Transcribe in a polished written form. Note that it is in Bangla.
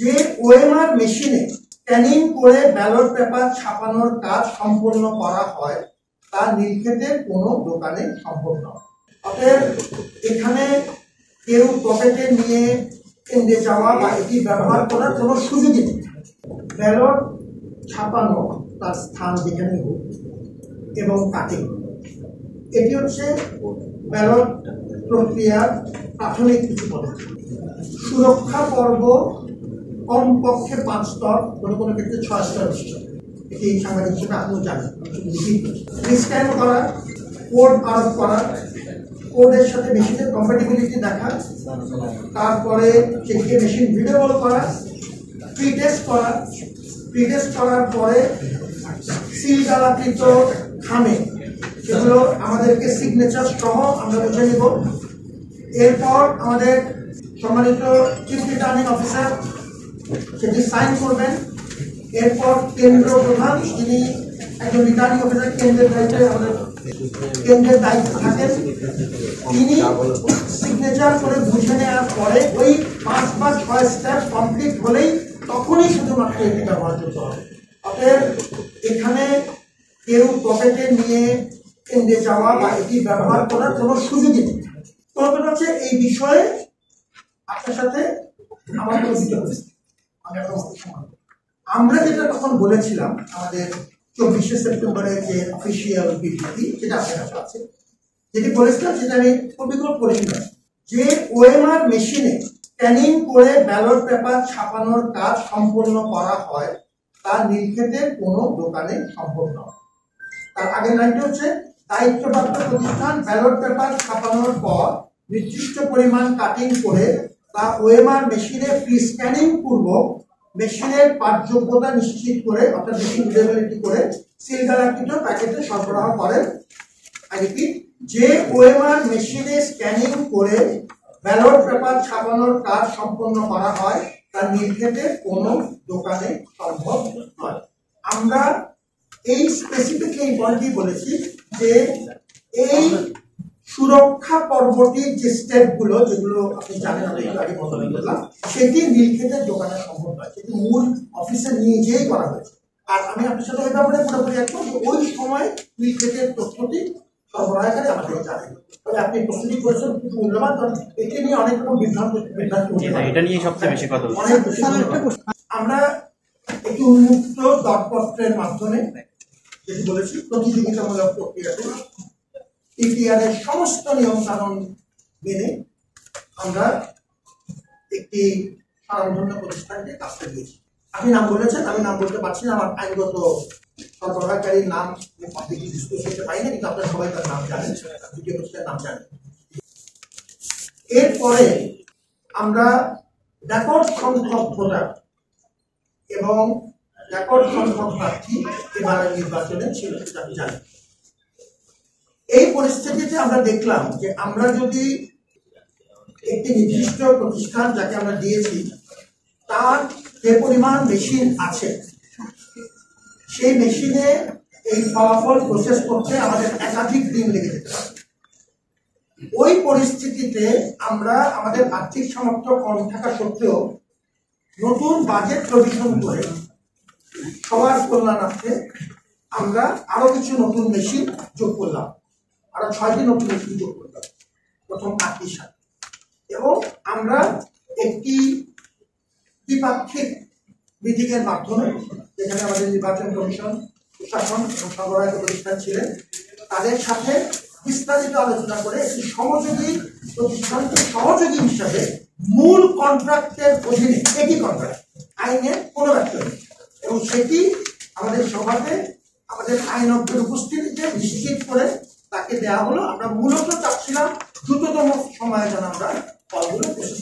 যে ওএমআর মেশিনে স্ক্যানিং করে ব্যালট পেপার ছাপানোর কাজ সম্পন্ন করা হয় তা নীলক্ষেতের কোনো দোকানে সম্ভব নয়। অতএব এখানে কেউ পকেটে নিয়ে কেন্দ্রে যাওয়া বা এটি ব্যবহার করার কোনো সুযোগই নেই। ব্যালট ছাপানো তার স্থান যেখানে হোক এবং কাটিং, এটি হচ্ছে ব্যালট প্রক্রিয়ার প্রাথমিক কিছু পদক্ষেপ। সুরক্ষা পর্ব কমপক্ষে 5 স্তর, কোনো কোনো ক্ষেত্রে 6 স্তর বিশিষ্ট। এটি সাংবাদিক হিসেবে আপনিও জানেন। স্ক্যান করা, কোড আরোপ করা, কোডের সাথে মেশিনের কম্প্যাটিবিলিটি দেখা, তারপরে সেটিকে মেশিন রিডেবল করা, প্রিটেস্ট করার পরে সিল জ্বালাকৃত খামে সেগুলো আমাদেরকে সিগনেচার সহ আমরা বুঝে নিব। এরপর আমাদের সম্মানিত চিফ রিটার্নিং অফিসার সেটি সাইন করবেন। এরপর কেন্দ্র প্রধান, যিনি একজন রিটার্নিং অফিসার কেন্দ্রের দায়িত্ব থাকেন, তিনি সিগনেচার করে বুঝে নেওয়ার পরে ওই 5 বা 6 স্টেপ কমপ্লিট হলেই তখনই শুধুমাত্র এটি ব্যবহারযোগ্য হবে। অতএব এখানে কেউ পকেটে নিয়ে কেন্দ্রে যাওয়া বা এটি ব্যবহার করার কোনো সুযোগই নেই। তবে হচ্ছে এই বিষয়ে আপনার সাথে আমার কোনো বিতর্ক নেই। আমরা যেটা তখন বলেছিলাম আমাদের 24শে সেপ্টেম্বরের যে অফিসিয়াল বিবৃতি, যেটা আপনার কাছে আছে, যেটি বলেছিলাম সেটা আমি অভিজ্ঞতা করেছিলাম যে ওএমআর মেশিনে স্ক্যানিং করে ব্যালট পেপার ছাপানোর কাজ সম্পন্ন করা হয় তা নীলক্ষেতের কোনো দোকানে সম্ভব নয়। তার আগের লাইনটি হচ্ছে দায়িত্বপ্রাপ্ত প্রতিষ্ঠান ব্যালট পেপার ছাপানোর পর নির্দিষ্ট পরিমাণ কাটিং করে তা ওএমআর মেশিনে প্রি স্ক্যানিং পূর্বক মেশিনের পাঠযোগ্যতা নিশ্চিত করে, অর্থাৎ মেশিন রিডেবিলিটি করে সিল জ্বালাকৃত প্যাকেটে সরবরাহ করেন। যে ওএমআর মেশিনে স্ক্যানিং করে ব্যালট পেপার ছাপানোর কাজ সম্পন্ন করা হয় তা নীলক্ষেতের কোনো দোকানে সম্ভব নয়। আমরা এই স্পেসিফিক এই পয়েন্টটি বলেছি যে এই সুরক্ষা পর্বটির যে স্টেপগুলো, যেগুলো আপনি জানেন, আমি একটু আগে বর্ণনা করলাম, সেটি নীলক্ষেতের দোকানে সম্ভব নয়, সেটি মূল অফিসে নিয়ে যেই করা হয়েছে। আর আমি আপনার সাথে ওই ব্যাপারে পুরোপুরি একদম ওই সময় নীলক্ষেতের তথ্যটি সরবরাহকারী আমাদের জানেন। তবে আপনি প্রস্তুতি করেছেন খুব মূল্যবান, কারণ এটি নিয়ে অনেক রকম বিভ্রান্ত এটা নিয়ে সবচেয়ে বেশি কথা অনেক বেশি। আমরা একটি উন্মুক্ত দরপত্রের মাধ্যমে যেটি বলেছি প্রতিযোগিতামূলক প্রক্রিয়াতে টিটিআর এর সমস্ত নিয়ম কানুন মেনে আমরা একটি স্বনামধন্য প্রতিষ্ঠানকে কাজটা দিয়েছি। আপনি নাম বলেছেন, আমি নাম বলতে পারছি না, আমার আইনগত সরবরাহকারীর নাম পাবলিকলি ডিসক্লোজ করতে পারি না, কিন্তু আপনারা সবাই তার নাম জানেন, দ্বিতীয় প্রতিষ্ঠানের নাম জানেন। এরপরে আমরা রেকর্ড সংখ্যক ভোটার এবং রেকর্ড সংখ্যক প্রার্থী এবারের নির্বাচনে ছিল, সেটা আপনি জানেন। এই পরিস্থিতিতে আমরা দেখলাম যে আমরা যদি একটি নির্দিষ্ট প্রতিষ্ঠান যাকে আমরা দিয়েছি তার যে পরিমাণ মেশিন আছে, সেই মেশিনে এই ফলাফল প্রসেস করতে আমাদের একাধিক দিন লেগে যেতে পারে। ওই পরিস্থিতিতে আমরা আমাদের আর্থিক সামর্থ্য কম থাকা সত্ত্বেও নতুন বাজেট প্রভিশন করে সবার কল্যাণার্থে আমরা আরো কিছু নতুন মেশিন যোগ করলাম, আরো 6টি নতুন মেশিন যোগ করলাম প্রথম 8টির সাথে। এবং আমরা একটি দ্বিপাক্ষিক মিটিং এর মাধ্যমে, যেখানে আমাদের নির্বাচন কমিশন, প্রশাসন এবং সরবরাহ প্রতিষ্ঠান ছিলেন, তাদের সাথে বিস্তারিত আলোচনা করে একটি সহযোগী প্রতিষ্ঠানকে সহযোগী হিসাবে মূল কন্ট্রাক্টের অধীনে, একই কন্ট্রাক্ট, আইনে কোনো ব্যক্তি নেই, এবং সেটি আমাদের সভাতে আমাদের আইনজ্ঞের উপস্থিতিতে নিশ্চিত করে তাকে দেওয়া হলো। আমরা মূলত চাচ্ছিলাম দ্রুততম সময়ে যেন আমরা ফলগুলো প্রসেস